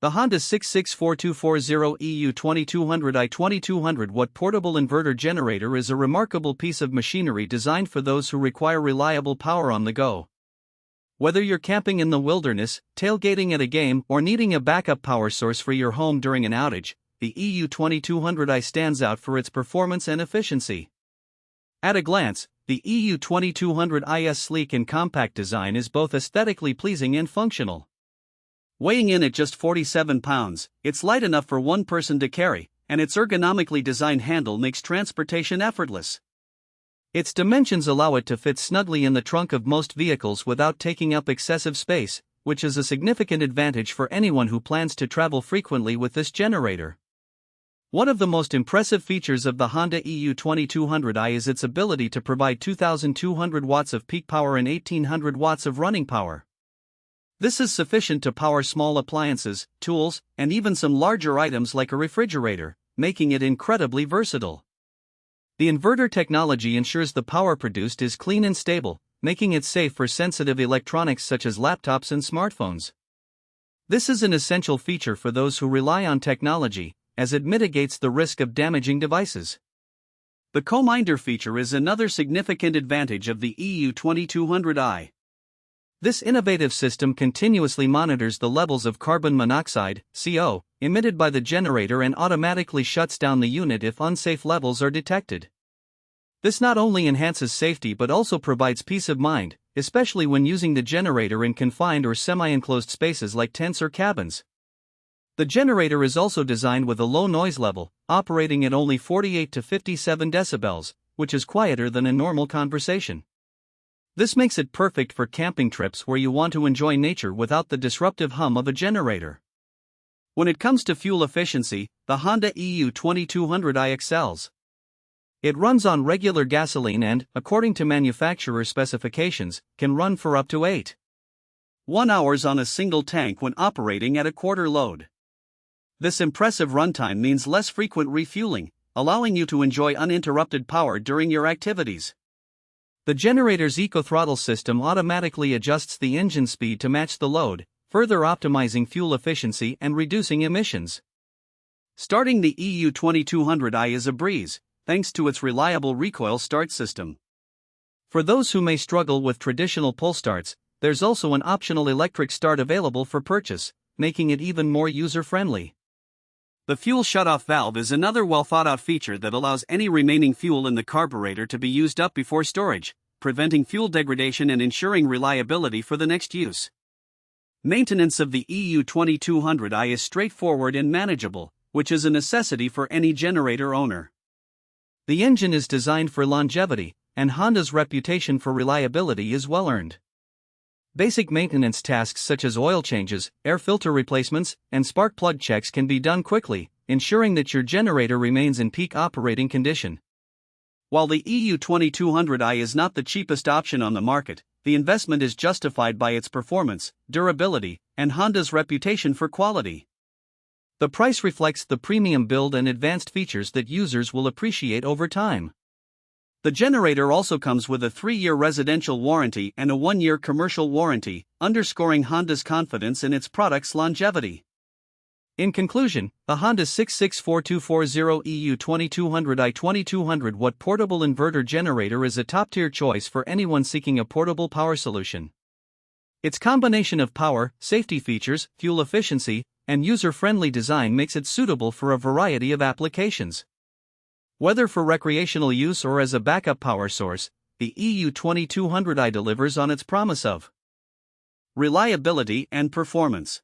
The Honda 6642440 EU2200i 2200 Watt Portable Inverter Generator is a remarkable piece of machinery designed for those who require reliable power on the go. Whether you're camping in the wilderness, tailgating at a game, or needing a backup power source for your home during an outage, the EU2200i stands out for its performance and efficiency. At a glance, the EU2200i's sleek and compact design is both aesthetically pleasing and functional. Weighing in at just 47 pounds, it's light enough for one person to carry, and its ergonomically designed handle makes transportation effortless. Its dimensions allow it to fit snugly in the trunk of most vehicles without taking up excessive space, which is a significant advantage for anyone who plans to travel frequently with this generator. One of the most impressive features of the Honda EU2200i is its ability to provide 2,200 watts of peak power and 1,800 watts of running power. This is sufficient to power small appliances, tools, and even some larger items like a refrigerator, making it incredibly versatile. The inverter technology ensures the power produced is clean and stable, making it safe for sensitive electronics such as laptops and smartphones. This is an essential feature for those who rely on technology, as it mitigates the risk of damaging devices. The co-minder feature is another significant advantage of the EU2200i. This innovative system continuously monitors the levels of carbon monoxide, CO, emitted by the generator and automatically shuts down the unit if unsafe levels are detected. This not only enhances safety but also provides peace of mind, especially when using the generator in confined or semi-enclosed spaces like tents or cabins. The generator is also designed with a low noise level, operating at only 48 to 57 decibels, which is quieter than a normal conversation. This makes it perfect for camping trips where you want to enjoy nature without the disruptive hum of a generator. When it comes to fuel efficiency, the Honda EU2200i excels. It runs on regular gasoline and, according to manufacturer specifications, can run for up to 8.1 hours on a single tank when operating at a quarter load. This impressive runtime means less frequent refueling, allowing you to enjoy uninterrupted power during your activities. The generator's eco-throttle system automatically adjusts the engine speed to match the load, further optimizing fuel efficiency and reducing emissions. Starting the EU2200i is a breeze, thanks to its reliable recoil start system. For those who may struggle with traditional pull starts, there's also an optional electric start available for purchase, making it even more user-friendly. The fuel shutoff valve is another well-thought-out feature that allows any remaining fuel in the carburetor to be used up before storage, preventing fuel degradation and ensuring reliability for the next use. Maintenance of the EU2200i is straightforward and manageable, which is a necessity for any generator owner. The engine is designed for longevity, and Honda's reputation for reliability is well-earned. Basic maintenance tasks such as oil changes, air filter replacements, and spark plug checks can be done quickly, ensuring that your generator remains in peak operating condition. While the EU2200i is not the cheapest option on the market, the investment is justified by its performance, durability, and Honda's reputation for quality. The price reflects the premium build and advanced features that users will appreciate over time. The generator also comes with a 3-year residential warranty and a 1-year commercial warranty, underscoring Honda's confidence in its product's longevity. In conclusion, the Honda 6642440 EU2200i 2200 Watt Portable Inverter Generator is a top-tier choice for anyone seeking a portable power solution. Its combination of power, safety features, fuel efficiency, and user-friendly design makes it suitable for a variety of applications. Whether for recreational use or as a backup power source, the EU2200i delivers on its promise of reliability and performance.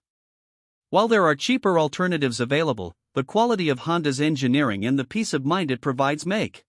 While there are cheaper alternatives available, the quality of Honda's engineering and the peace of mind it provides make